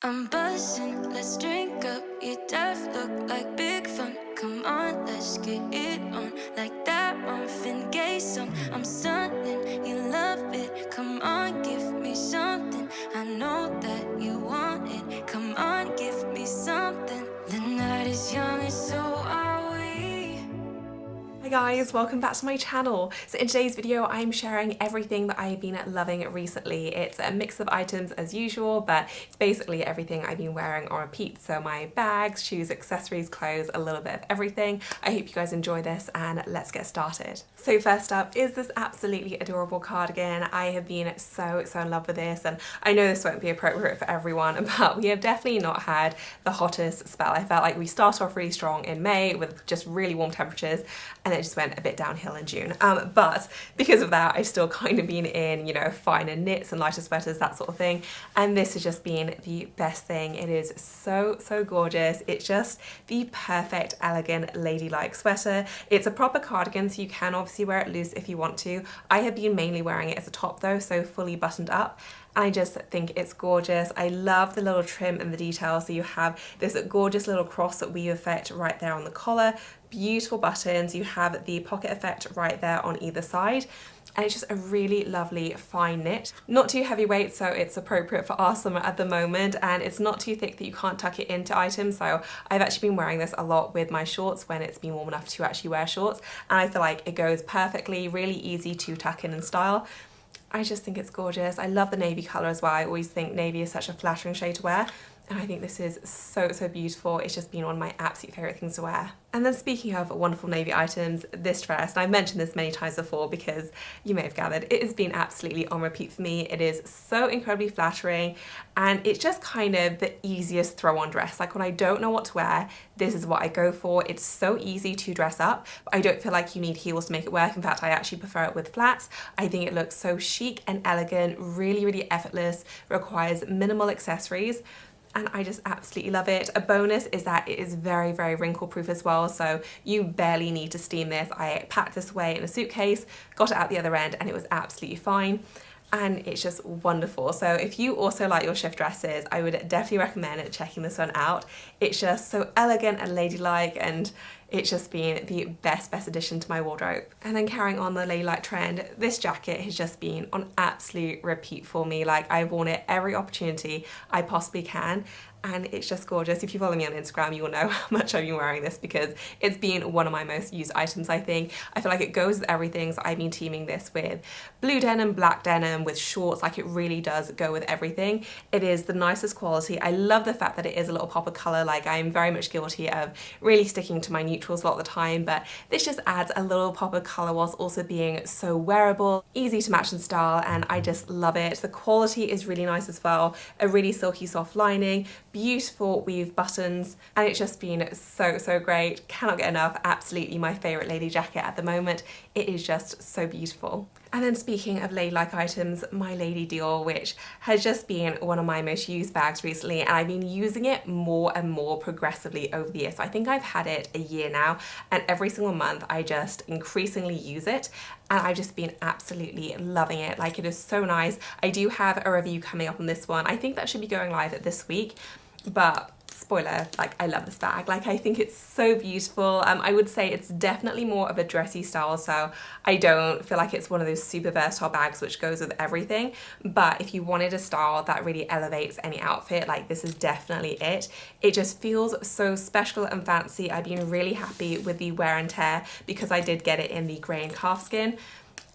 I'm buzzing, let's drink up. Your death look like big fun. Come on, let's get it on. Like that Marvin Gaye song. I'm stunning, you love it. Come on, give me something. I know that you want it. Come on, give me something. The night is young and so are we. Hi guys, welcome back to my channel. So in today's video I'm sharing everything that I've been loving recently. It's a mix of items as usual, but it's basically everything I've been wearing on repeat. So my bags, shoes, accessories, clothes, a little bit of everything. I hope you guys enjoy this and let's get started. So first up is this absolutely adorable cardigan. I have been so in love with this, and I know this won't be appropriate for everyone, but we have definitely not had the hottest spell. I felt like we started off really strong in May with just really warm temperatures, and it just went a bit downhill in June. But because of that, I've still kind of been in, you know, finer knits and lighter sweaters, that sort of thing. And this has just been the best thing. It is so gorgeous. It's just the perfect, elegant, ladylike sweater. It's a proper cardigan, so you can obviously wear it loose if you want to. I have been mainly wearing it as a top though, so fully buttoned up. And I just think it's gorgeous. I love the little trim and the details. So you have this gorgeous little cross weave effect right there on the collar, beautiful buttons. You have the pocket effect right there on either side. And it's just a really lovely fine knit. Not too heavyweight, so it's appropriate for our summer at the moment, and it's not too thick that you can't tuck it into items. So I've actually been wearing this a lot with my shorts when it's been warm enough to actually wear shorts, and I feel like it goes perfectly, really easy to tuck in and style. I just think it's gorgeous. I love the navy colour as well. I always think navy is such a flattering shade to wear, and I think this is so beautiful. It's just been one of my absolute favourite things to wear. And then speaking of wonderful navy items, this dress, and I've mentioned this many times before because you may have gathered, it has been absolutely on repeat for me. It is so incredibly flattering, and it's just kind of the easiest throw-on dress. Like when I don't know what to wear, this is what I go for. It's so easy to dress up, but I don't feel like you need heels to make it work. In fact, I actually prefer it with flats. I think it looks so chic and elegant, really effortless, requires minimal accessories, and I just absolutely love it. A bonus is that it is very wrinkle proof as well, so you barely need to steam this. I packed this away in a suitcase, got it out the other end, and it was absolutely fine. And it's just wonderful. So if you also like your shift dresses, I would definitely recommend checking this one out. It's just so elegant and ladylike, and it's just been the best addition to my wardrobe. And then carrying on the ladylike trend, this jacket has just been on absolute repeat for me. Like I've worn it every opportunity I possibly can, and it's just gorgeous. If you follow me on Instagram, you will know how much I've been wearing this because it's been one of my most used items, I think. I feel like it goes with everything, so I've been teaming this with blue denim, black denim, with shorts. Like it really does go with everything. It is the nicest quality. I love the fact that it is a little pop of colour. Like I'm very much guilty of really sticking to my neutrals a lot of the time, but this just adds a little pop of colour whilst also being so wearable, easy to match in style, and I just love it. The quality is really nice as well. A really silky soft lining, beautiful weave buttons, and it's just been so great. Cannot get enough. Absolutely my favourite lady jacket at the moment. It is just so beautiful. And then speaking of ladylike items, my Lady Dior, which has just been one of my most used bags recently, and I've been using it more and more progressively over the years. So I think I've had it a year now, and every single month I just increasingly use it, and I've just been absolutely loving it. Like it is so nice. I do have a review coming up on this one. I think that should be going live this week, but spoiler, like I love this bag. Like I think it's so beautiful. I would say it's definitely more of a dressy style, so I don't feel like it's one of those super versatile bags which goes with everything. But if you wanted a style that really elevates any outfit, like this is definitely it. It just feels so special and fancy. I've been really happy with the wear and tear because I did get it in the grey and calfskin,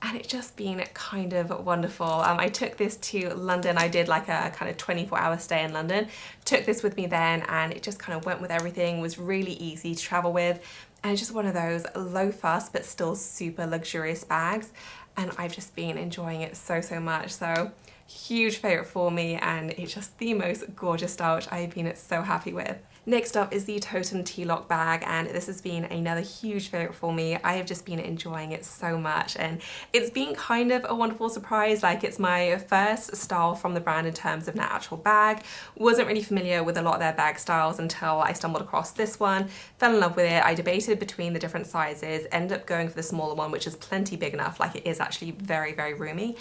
and it's just been kind of wonderful. I took this to London. I did like a kind of 24-hour stay in London. Took this with me then, and it just kind of went with everything. Was really easy to travel with, and it's just one of those low fuss but still super luxurious bags, and I've just been enjoying it so much. So huge favourite for me, and it's just the most gorgeous style which I've been so happy with. Next up is the Totem T-Lock bag, and this has been another huge favourite for me. I have just been enjoying it so much, and it's been kind of a wonderful surprise. Like it's my first style from the brand in terms of an actual bag. Wasn't really familiar with a lot of their bag styles until I stumbled across this one. Fell in love with it. I debated between the different sizes, ended up going for the smaller one, which is plenty big enough. Like it is actually very roomy.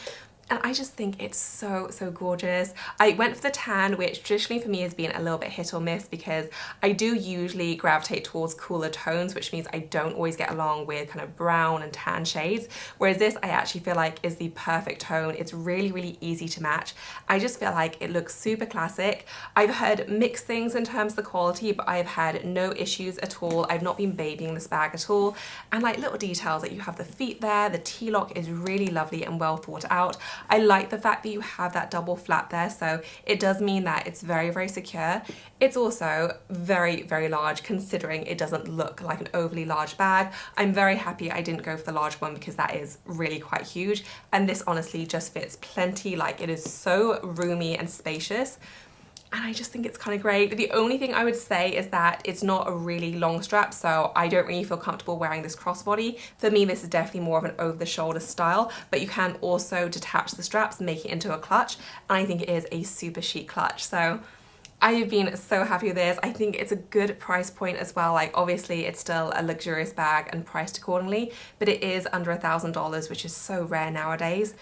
And I just think it's so, so gorgeous. I went for the tan, which traditionally for me has been a little bit hit or miss because I do usually gravitate towards cooler tones, which means I don't always get along with kind of brown and tan shades. Whereas this I actually feel like is the perfect tone. It's really, really easy to match. I just feel like it looks super classic. I've heard mixed things in terms of the quality, but I've had no issues at all. I've not been babying this bag at all. And like little details that you have the feet there, the T-lock is really lovely and well thought out. I like the fact that you have that double flap there, so it does mean that it's very, very secure. It's also very, very large considering it doesn't look like an overly large bag. I'm very happy I didn't go for the large one because that is really quite huge, and this honestly just fits plenty. Like, it is so roomy and spacious. And I just think it's kind of great. The only thing I would say is that it's not a really long strap, so I don't really feel comfortable wearing this crossbody. For me, this is definitely more of an over-the-shoulder style, but you can also detach the straps and make it into a clutch, and I think it is a super chic clutch. So I have been so happy with this. I think it's a good price point as well. Like, obviously it's still a luxurious bag and priced accordingly, but it is under $1,000, which is so rare nowadays.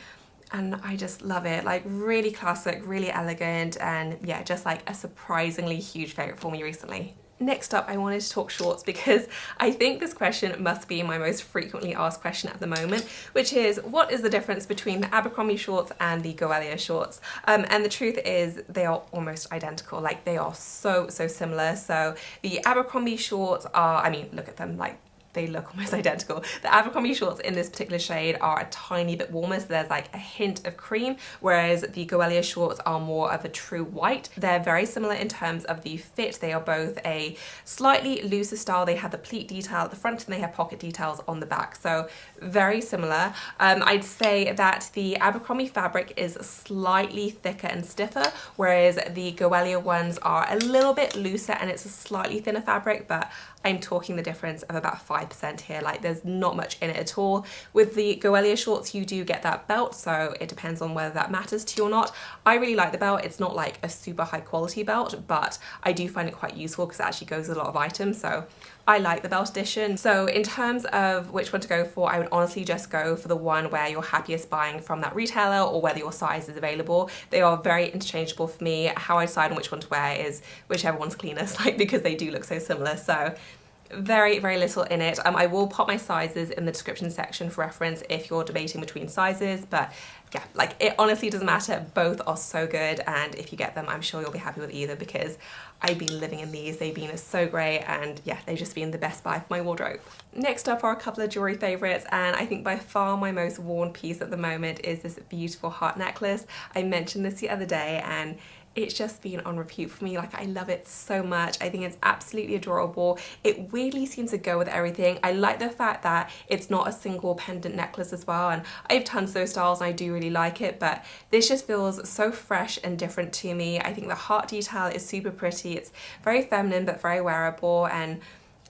And I just love it. Like, really classic, really elegant, and yeah, just like a surprisingly huge favorite for me recently. Next up, I wanted to talk shorts because I think this question must be my most frequently asked question at the moment, which is, what is the difference between the Abercrombie shorts and the Goelia shorts? And the truth is they are almost identical. Like, they are so, so similar. So the Abercrombie shorts are, I mean, look at them, like, they look almost identical. The Abercrombie shorts in this particular shade are a tiny bit warmer, so there's like a hint of cream, whereas the Goelia shorts are more of a true white. They're very similar in terms of the fit. They are both a slightly looser style. They have the pleat detail at the front and they have pocket details on the back, so very similar. I'd say that the Abercrombie fabric is slightly thicker and stiffer, whereas the Goelia ones are a little bit looser and it's a slightly thinner fabric, but I'm talking the difference of about 5% here. Like, there's not much in it at all. With the Goelia shorts, you do get that belt, so it depends on whether that matters to you or not. I really like the belt. It's not like a super high quality belt, but I do find it quite useful because it actually goes with a lot of items, so I like the belt edition. So in terms of which one to go for, I would honestly just go for the one where you're happiest buying from that retailer or whether your size is available. They are very interchangeable for me. How I decide on which one to wear is whichever one's cleanest, like, because they do look so similar. So very, very little in it. I will pop my sizes in the description section for reference if you're debating between sizes, but yeah, like, it honestly doesn't matter. Both are so good, and if you get them, I'm sure you'll be happy with either because I've been living in these. They've been so great, and yeah, they've just been the best buy for my wardrobe. Next up are a couple of jewelry favorites, and I think by far my most worn piece at the moment is this beautiful heart necklace. I mentioned this the other day, and it's just been on repeat for me. Like, I love it so much. I think it's absolutely adorable. It weirdly seems to go with everything. I like the fact that it's not a single pendant necklace as well, and I have tons of those styles and I do really like it, but this just feels so fresh and different to me. I think the heart detail is super pretty. It's very feminine but very wearable, and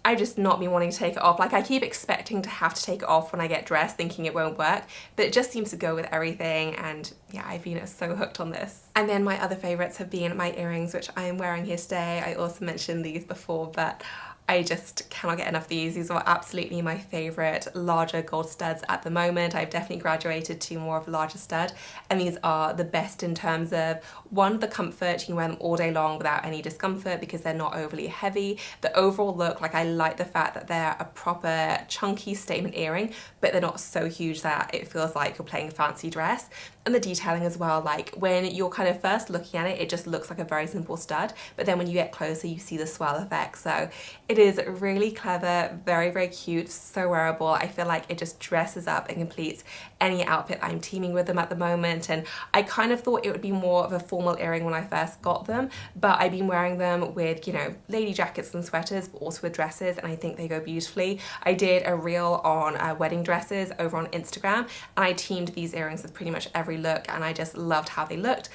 I've just not been wanting to take it off. Like, I keep expecting to have to take it off when I get dressed, thinking it won't work, but it just seems to go with everything, and yeah, I've been so hooked on this. And then my other favourites have been my earrings, which I am wearing here today. I also mentioned these before, but I just cannot get enough of these. These are absolutely my favourite larger gold studs at the moment. I've definitely graduated to more of a larger stud, and these are the best in terms of, one, the comfort. You can wear them all day long without any discomfort because they're not overly heavy. The overall look, like, I like the fact that they're a proper chunky statement earring, but they're not so huge that it feels like you're playing a fancy dress. And the detailing as well, like, when you're kind of first looking at it, it just looks like a very simple stud, but then when you get closer, you see the swell effect. So it is really clever, very, very cute, so wearable. I feel like it just dresses up and completes any outfit I'm teaming with them at the moment. And I kind of thought it would be more of a formal earring when I first got them, but I've been wearing them with, you know, lady jackets and sweaters, but also with dresses, and I think they go beautifully. I did a reel on wedding dresses over on Instagram, and I teamed these earrings with pretty much every look, and I just loved how they looked.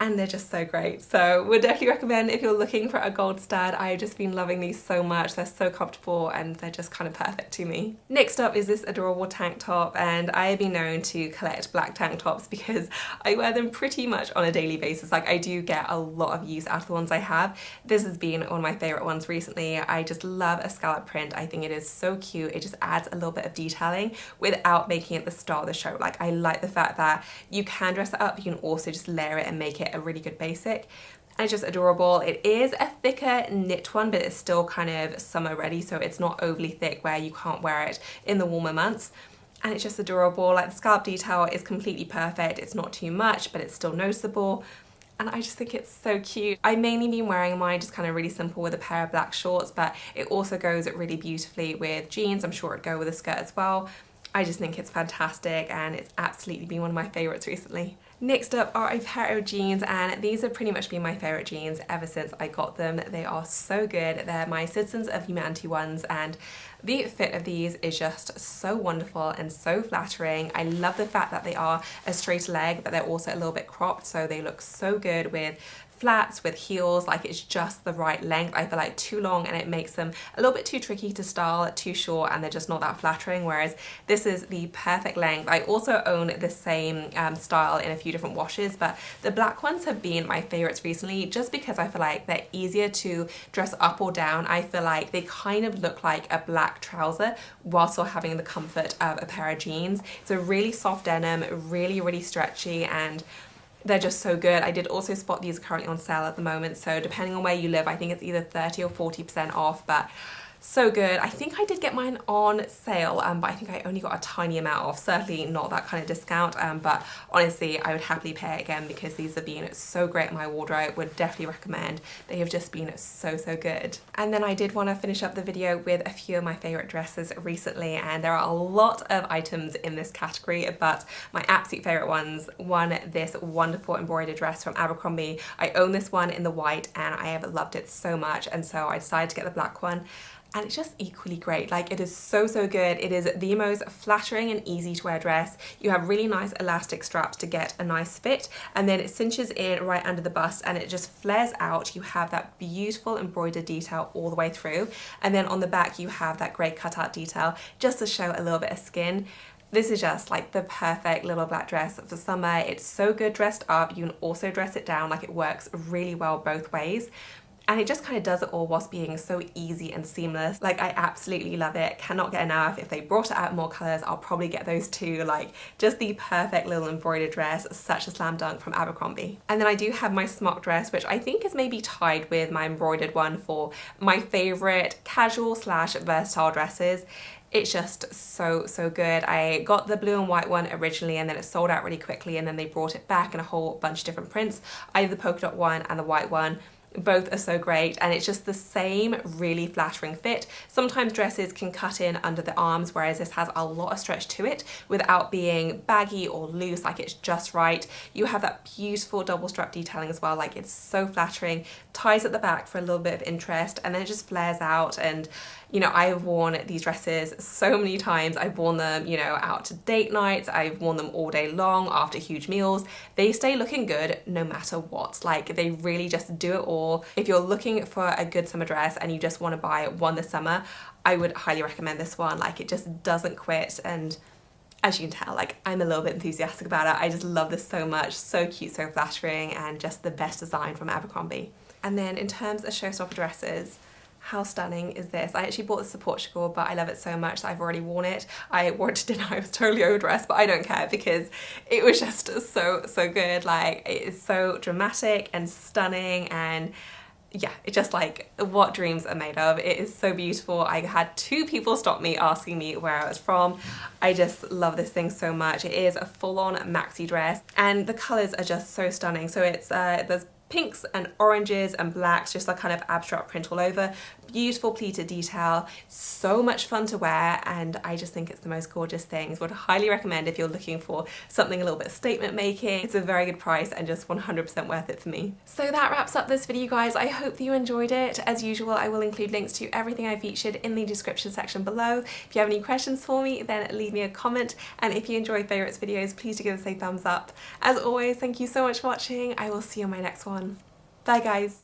and they're just so great. So would definitely recommend if you're looking for a gold stud. I've just been loving these so much. They're so comfortable and they're just kind of perfect to me. Next up is this adorable tank top, and I have been known to collect black tank tops because I wear them pretty much on a daily basis. Like I do get a lot of use out of the ones I have. This has been one of my favorite ones recently. I just love a scallop print. I think it is so cute. It just adds a little bit of detailing without making it the star of the show. Like I like the fact that you can dress it up, you can also just layer it and make it a really good basic. And it's just adorable. It is a thicker knit one, but it's still kind of summer ready, so it's not overly thick where you can't wear it in the warmer months. And it's just adorable. Like the scallop detail is completely perfect. It's not too much, but it's still noticeable. And I just think it's so cute. I've mainly been wearing mine just kind of really simple with a pair of black shorts, but it also goes really beautifully with jeans. I'm sure it'd go with a skirt as well. I just think it's fantastic and it's absolutely been one of my favorites recently. Next up are a pair of jeans, and these have pretty much been my favorite jeans ever since I got them. They are so good. They're my Citizens of Humanity ones, and the fit of these is just so wonderful and so flattering. I love the fact that they are a straight leg, but they're also a little bit cropped, so they look so good with flats, with heels. Like it's just the right length. I feel like too long and it makes them a little bit too tricky to style, too short, and they're just not that flattering, whereas this is the perfect length. I also own the same style in a few different washes, but the black ones have been my favorites recently just because I feel like they're easier to dress up or down. I feel like they kind of look like a black trouser while still having the comfort of a pair of jeans. It's a really soft denim, really stretchy, and they're just so good. I did also spot these currently on sale at the moment, so depending on where you live, I think it's either 30 or 40% off, but so good. I think I did get mine on sale, but I think I only got a tiny amount off. Certainly not that kind of discount, but honestly, I would happily pay it again because these have been so great in my wardrobe. Would definitely recommend. They have just been so good. And then I did want to finish up the video with a few of my favorite dresses recently, and there are a lot of items in this category, but my absolute favorite ones, this wonderful embroidered dress from Abercrombie. I own this one in the white and I have loved it so much, and so I decided to get the black one. And it's just equally great. Like it is so good. It is the most flattering and easy to wear dress. You have really nice elastic straps to get a nice fit, and then it cinches in right under the bust and it just flares out. You have that beautiful embroidered detail all the way through, and then on the back you have that great cutout detail just to show a little bit of skin. This is just like the perfect little black dress for summer. It's so good dressed up. You can also dress it down. Like it works really well both ways. And it just kind of does it all whilst being so easy and seamless. Like I absolutely love it, cannot get enough. If they brought it out in more colours, I'll probably get those too. Like just the perfect little embroidered dress, such a slam dunk from Abercrombie. And then I do have my smock dress, which I think is maybe tied with my embroidered one for my favourite casual / versatile dresses. It's just so good. I got the blue and white one originally and then it sold out really quickly, and then they brought it back in a whole bunch of different prints. I have the polka dot one and the white one. Both are so great, and it's just the same really flattering fit. Sometimes dresses can cut in under the arms, whereas this has a lot of stretch to it without being baggy or loose. Like it's just right. You have that beautiful double strap detailing as well. Like it's so flattering, ties at the back for a little bit of interest, and then it just flares out. And you know, I have worn these dresses so many times. I've worn them, you know, out to date nights. I've worn them all day long after huge meals. They stay looking good no matter what. Like they really just do it all. If you're looking for a good summer dress and you just want to buy one this summer, I would highly recommend this one. Like it just doesn't quit, and as you can tell, like I'm a little bit enthusiastic about it. I just love this so much. So cute, so flattering, and just the best design from Abercrombie. And then in terms of showstopper dresses, how stunning is this? I actually bought this to Portugal, but I love it so much that I've already worn it. I wore it to dinner. I was totally overdressed, but I don't care because it was just so good. Like it is so dramatic and stunning, and yeah, it's just like what dreams are made of. It is so beautiful. I had 2 people stop me asking me where I was from. I just love this thing so much. It is a full-on maxi dress and the colors are just so stunning. So it's there's pinks and oranges and blacks, just a kind of abstract print all over. Beautiful pleated detail, so much fun to wear, and I just think it's the most gorgeous things. Would highly recommend if you're looking for something a little bit statement making. It's a very good price and just 100% worth it for me. So that wraps up this video, guys. I hope that you enjoyed it. As usual, I will include links to everything I featured in the description section below. If you have any questions for me, then leave me a comment, and if you enjoy favourites videos, please do give us a thumbs up. As always, thank you so much for watching. I will see you in my next one. Bye, guys.